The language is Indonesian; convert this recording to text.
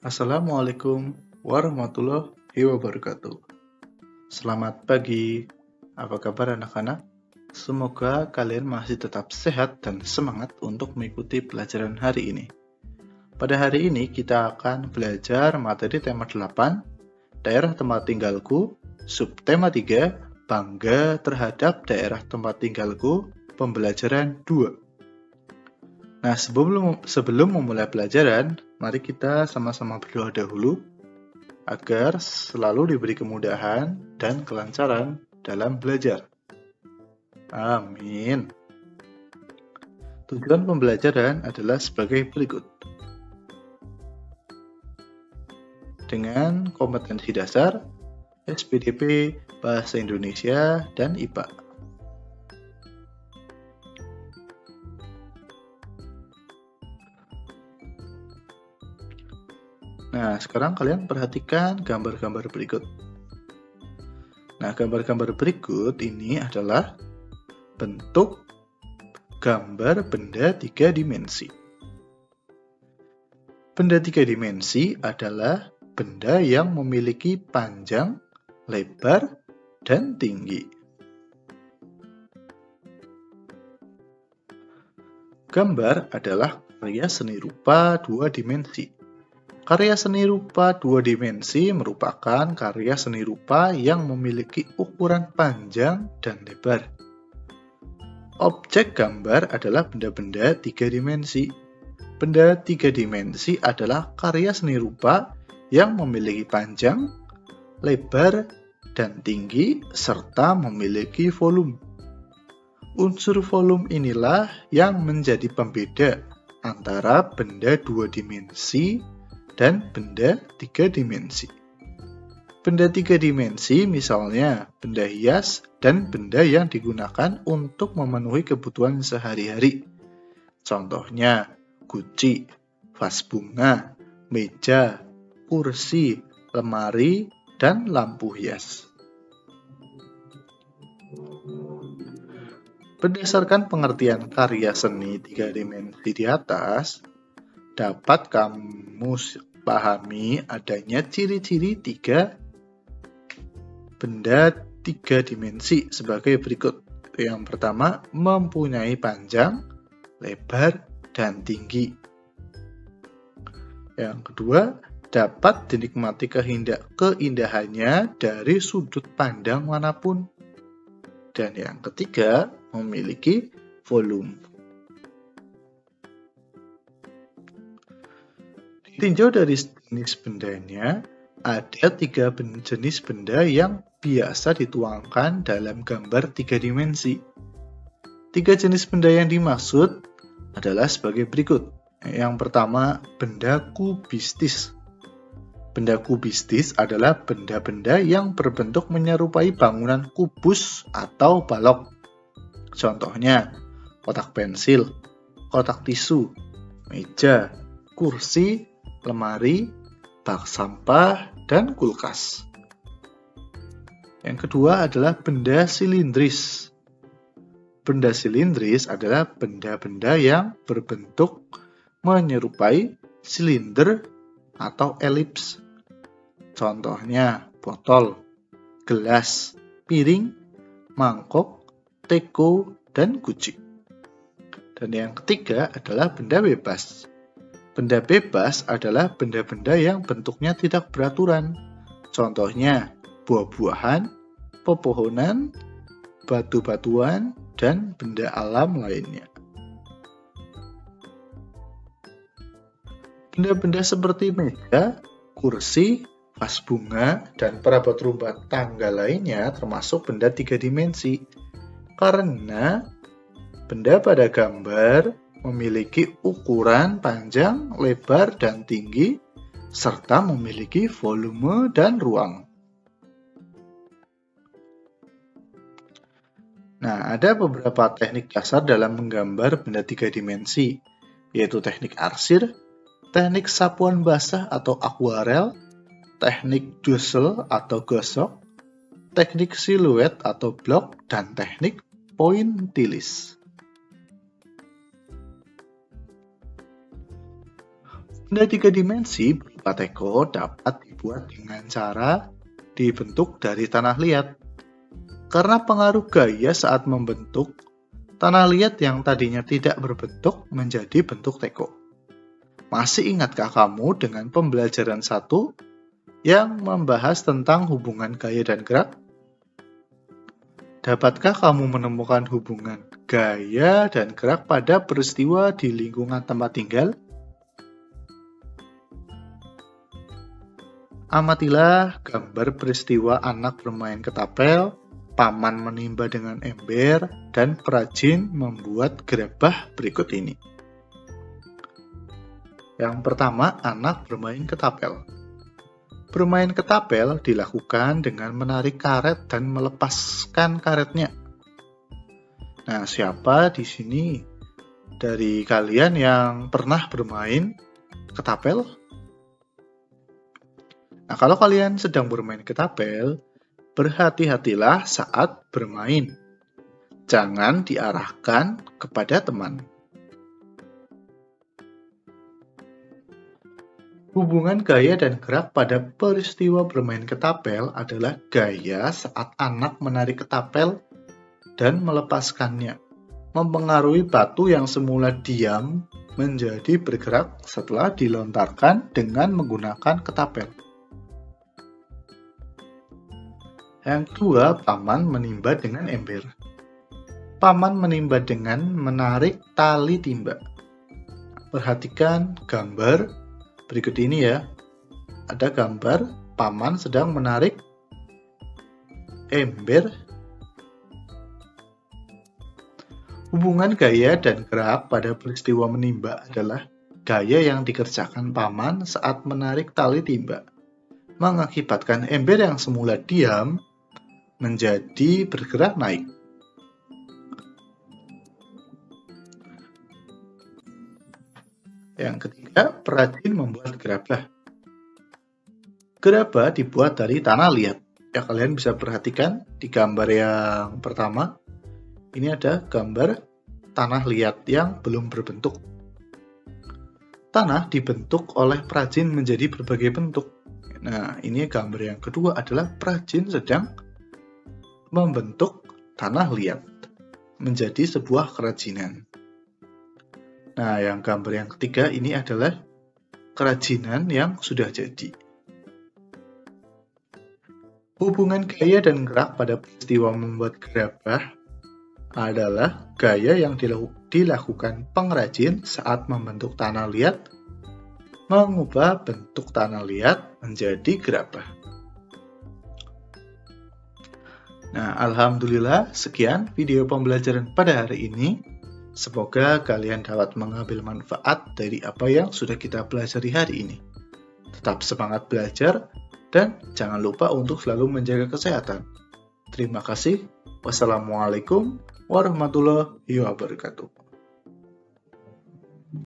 Assalamualaikum warahmatullahi wabarakatuh. Selamat pagi, apa kabar anak-anak? Semoga kalian masih tetap sehat dan semangat untuk mengikuti pelajaran hari ini. Pada hari ini kita akan belajar materi tema 8, daerah tempat tinggalku, subtema 3, bangga terhadap daerah tempat tinggalku, pembelajaran 2. Nah, sebelum memulai pelajaran, mari kita sama-sama berdoa dahulu agar selalu diberi kemudahan dan kelancaran dalam belajar. Amin. Tujuan pembelajaran adalah sebagai berikut. Dengan kompetensi dasar, SPDP, Bahasa Indonesia, dan IPA. Nah, sekarang kalian perhatikan gambar-gambar berikut. Nah, gambar-gambar berikut ini adalah bentuk gambar benda 3 dimensi. Benda 3 dimensi adalah benda yang memiliki panjang, lebar, dan tinggi. Gambar adalah karya seni rupa 2 dimensi. Karya seni rupa 2 dimensi merupakan karya seni rupa yang memiliki ukuran panjang dan lebar. Objek gambar adalah benda-benda 3 dimensi. Benda 3 dimensi adalah karya seni rupa yang memiliki panjang, lebar, dan tinggi, serta memiliki volume. Unsur volume inilah yang menjadi pembeda antara benda 2 dimensi dan benda 3 dimensi. Benda 3 dimensi misalnya benda hias dan benda yang digunakan untuk memenuhi kebutuhan sehari-hari. Contohnya guci, vas bunga, meja, kursi, lemari, dan lampu hias. Berdasarkan pengertian karya seni 3 dimensi di atas, dapat kamu pahami adanya ciri-ciri 3 benda 3 dimensi sebagai berikut. Yang pertama, mempunyai panjang, lebar, dan tinggi. Yang kedua, dapat dinikmati keindahannya dari sudut pandang manapun. Dan yang ketiga, memiliki volume. Ditinjau dari jenis bendanya, ada 3 jenis benda yang biasa dituangkan dalam gambar 3 dimensi. 3 jenis benda yang dimaksud adalah sebagai berikut. Yang pertama, benda kubistis. Benda kubistis adalah benda-benda yang berbentuk menyerupai bangunan kubus atau balok. Contohnya, kotak pensil, kotak tisu, meja, kursi, lemari, bak sampah, dan kulkas. Yang kedua adalah benda silindris. Benda silindris adalah benda-benda yang berbentuk menyerupai silinder atau elips. Contohnya botol, gelas, piring, mangkok, teko, dan guci. Dan yang ketiga adalah benda bebas. Benda bebas adalah benda-benda yang bentuknya tidak beraturan. Contohnya buah-buahan, pepohonan, batu-batuan, dan benda alam lainnya. Benda-benda seperti meja, kursi, vas bunga, dan perabot rumah tangga lainnya termasuk benda 3 dimensi. Karena benda pada gambar memiliki ukuran panjang, lebar, dan tinggi, serta memiliki volume dan ruang. Nah, ada beberapa teknik dasar dalam menggambar benda 3 dimensi, yaitu teknik arsir, teknik sapuan basah atau akuarel, teknik doodle atau gosok, teknik siluet atau blok, dan teknik pointillis. Benda 3 dimensi berupa teko dapat dibuat dengan cara dibentuk dari tanah liat. Karena pengaruh gaya saat membentuk, tanah liat yang tadinya tidak berbentuk menjadi bentuk teko. Masih ingatkah kamu dengan pembelajaran 1 yang membahas tentang hubungan gaya dan gerak? Dapatkah kamu menemukan hubungan gaya dan gerak pada peristiwa di lingkungan tempat tinggal? Amatilah gambar peristiwa anak bermain ketapel, paman menimba dengan ember, dan perajin membuat gerabah berikut ini. Yang pertama, anak bermain ketapel. Bermain ketapel dilakukan dengan menarik karet dan melepaskan karetnya. Nah, siapa di sini dari kalian yang pernah bermain ketapel? Nah, kalau kalian sedang bermain ketapel, berhati-hatilah saat bermain. Jangan diarahkan kepada teman. Hubungan gaya dan gerak pada peristiwa bermain ketapel adalah gaya saat anak menarik ketapel dan melepaskannya, mempengaruhi batu yang semula diam menjadi bergerak setelah dilontarkan dengan menggunakan ketapel. Yang kedua, paman menimba dengan ember. Paman menimba dengan menarik tali timba. Perhatikan gambar berikut ini ya. Ada gambar paman sedang menarik ember. Hubungan gaya dan gerak pada peristiwa menimba adalah gaya yang dikerjakan paman saat menarik tali timba, mengakibatkan ember yang semula diam menjadi bergerak naik. Yang ketiga, perajin membuat gerabah. Gerabah dibuat dari tanah liat. Ya, kalian bisa perhatikan di gambar yang pertama. Ini ada gambar tanah liat yang belum berbentuk. Tanah dibentuk oleh perajin menjadi berbagai bentuk. Nah, ini gambar yang kedua adalah perajin sedang membentuk tanah liat menjadi sebuah kerajinan. Nah, yang gambar yang ketiga ini adalah kerajinan yang sudah jadi. Hubungan gaya dan gerak pada peristiwa membuat gerabah adalah gaya yang dilakukan pengrajin saat membentuk tanah liat, mengubah bentuk tanah liat menjadi gerabah. Nah, alhamdulillah sekian video pembelajaran pada hari ini. Semoga kalian dapat mengambil manfaat dari apa yang sudah kita pelajari hari ini. Tetap semangat belajar dan jangan lupa untuk selalu menjaga kesehatan. Terima kasih. Wassalamualaikum warahmatullahi wabarakatuh.